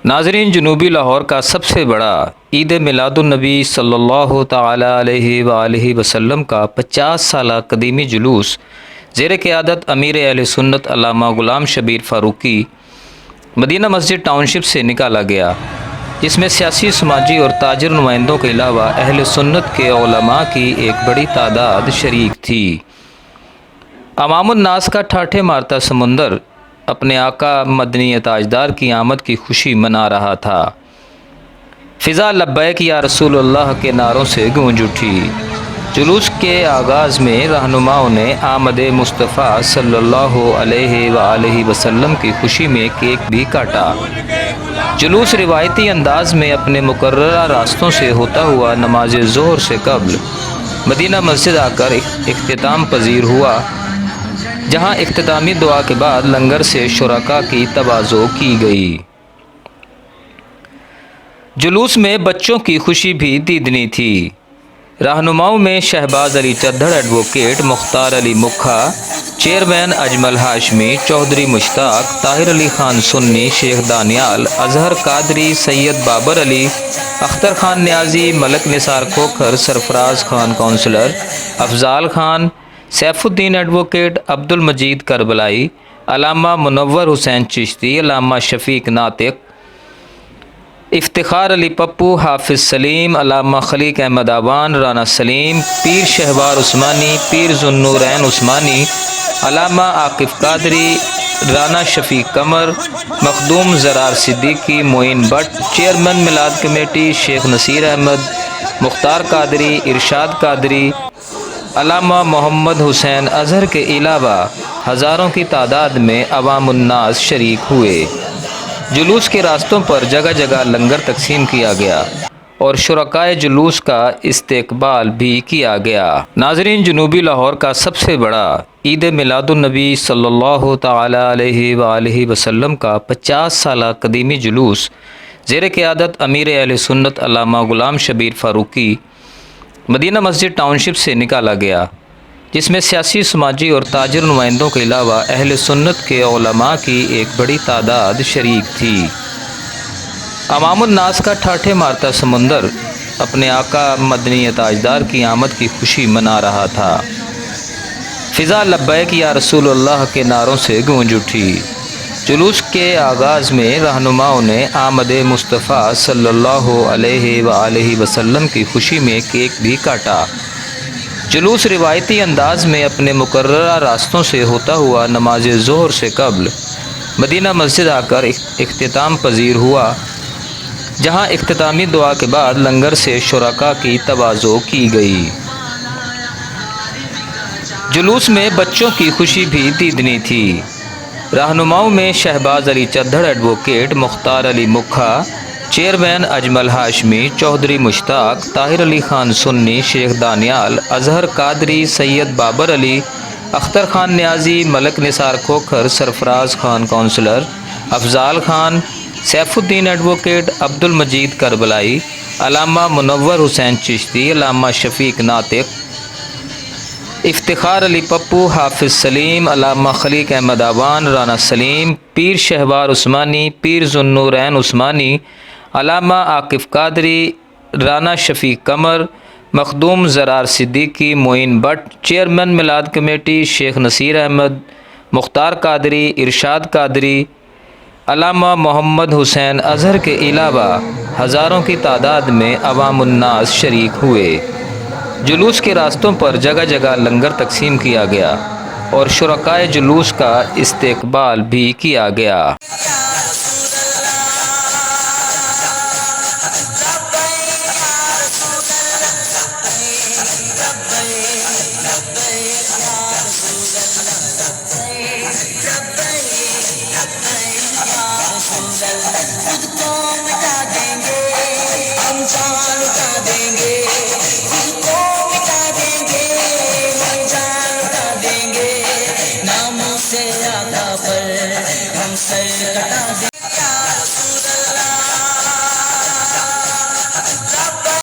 ناظرین، جنوبی لاہور کا سب سے بڑا عید میلاد النبی صلی اللہ تعالی علیہ وآلہ وسلم کا 50 سالہ قدیمی جلوس زیر قیادت امیر اہل سنت علامہ غلام شبیر فاروقی مدینہ مسجد ٹاؤن شپ سے نکالا گیا، جس میں سیاسی، سماجی اور تاجر نمائندوں کے علاوہ اہل سنت کے علماء کی ایک بڑی تعداد شریک تھی۔ عوام الناس کا ٹھاٹھے مارتا سمندر اپنے آقا مدنی تاجدار کی آمد کی خوشی منا رہا تھا۔ فضا لبیک یا رسول اللہ کے نعروں سے گونج اٹھی۔ جلوس کے آغاز میں رہنماؤں نے آمد مصطفیٰ صلی اللہ علیہ وآلہ وسلم کی خوشی میں کیک بھی کاٹا۔ جلوس روایتی انداز میں اپنے مقررہ راستوں سے ہوتا ہوا نماز ظہر سے قبل مدینہ مسجد آ کر اختتام پذیر ہوا، جہاں اختتامی دعا کے بعد لنگر سے شرکاء کی تواضع کی گئی۔ جلوس میں بچوں کی خوشی بھی دیدنی تھی۔ رہنماؤں میں شہباز علی چدھڑ ایڈوکیٹ، مختار علی مکھا چیئرمین، اجمل ہاشمی، چودھری مشتاق، طاہر علی خان سنی، شیخ دانیال، اظہر قادری، سید بابر علی، اختر خان نیازی، ملک نثار کھوکھر، سرفراز خان کونسلر، افضال خان، سیف الدین ایڈوکیٹ، عبد المجید کربلائی، علامہ منور حسین چشتی، علامہ شفیق ناطق، افتخار علی پپو، حافظ سلیم، علامہ خلیق احمد آوان، رانا سلیم، پیر شہوار عثمانی، پیر ذوالنورین عثمانی، علامہ عاقف قادری، رانا شفیق قمر، مخدوم زرار صدیقی، معین بٹ، چیئرمین میلاد کمیٹی شیخ نصیر احمد، مختار قادری، ارشاد قادری، علامہ محمد حسین اظہر کے علاوہ ہزاروں کی تعداد میں عوام الناس شریک ہوئے۔ جلوس کے راستوں پر جگہ جگہ لنگر تقسیم کیا گیا اور شرکائے جلوس کا استقبال بھی کیا گیا۔ ناظرین، جنوبی لاہور کا سب سے بڑا عید میلاد النبی صلی اللہ تعالی علیہ وآلہ وسلم کا 50 سالہ قدیمی جلوس زیر قیادت امیر اہل سنت علامہ غلام شبیر فاروقی مدینہ مسجد ٹاؤن شپ سے نکالا گیا، جس میں سیاسی، سماجی اور تاجر نمائندوں کے علاوہ اہل سنت کے علماء کی ایک بڑی تعداد شریک تھی۔ عوام الناس کا ٹھاٹھے مارتا سمندر اپنے آقا مدنی تاجدار کی آمد کی خوشی منا رہا تھا۔ فضا لبیک یا رسول اللہ کے نعروں سے گونج اٹھی۔ جلوس کے آغاز میں رہنماؤں نے آمد مصطفیٰ صلی اللہ علیہ وآلہ وسلم کی خوشی میں کیک بھی کاٹا۔ جلوس روایتی انداز میں اپنے مقررہ راستوں سے ہوتا ہوا نماز ظہر سے قبل مدینہ مسجد آ کر اختتام پذیر ہوا، جہاں اختتامی دعا کے بعد لنگر سے شرکاء کی تواضع کی گئی۔ جلوس میں بچوں کی خوشی بھی دیدنی تھی۔ رہنماؤں میں شہباز علی چدھڑ ایڈوکیٹ، مختار علی مکھا چیئرمین، اجمل ہاشمی، چودھری مشتاق، طاہر علی خان سنی، شیخ دانیال، اظہر قادری، سید بابر علی، اختر خان نیازی، ملک نثار کھوکھر، سرفراز خان کونسلر، افضال خان، سیف الدین ایڈوکیٹ، عبد المجید کربلائی، علامہ منور حسین چشتی، علامہ شفیق ناطق، افتخار علی پپو، حافظ سلیم، علامہ خلیق احمد آوان، رانا سلیم، پیر شہوار عثمانی، پیر ذوالنورین عثمانی، علامہ عاقف قادری، رانا شفیق قمر، مخدوم زرار صدیقی، معین بٹ، چیئرمین میلاد کمیٹی شیخ نصیر احمد، مختار قادری، ارشاد قادری، علامہ محمد حسین اظہر کے علاوہ ہزاروں کی تعداد میں عوام الناس شریک ہوئے۔ جلوس کے راستوں پر جگہ جگہ لنگر تقسیم کیا گیا اور شرکائے جلوس کا استقبال بھی کیا گیا۔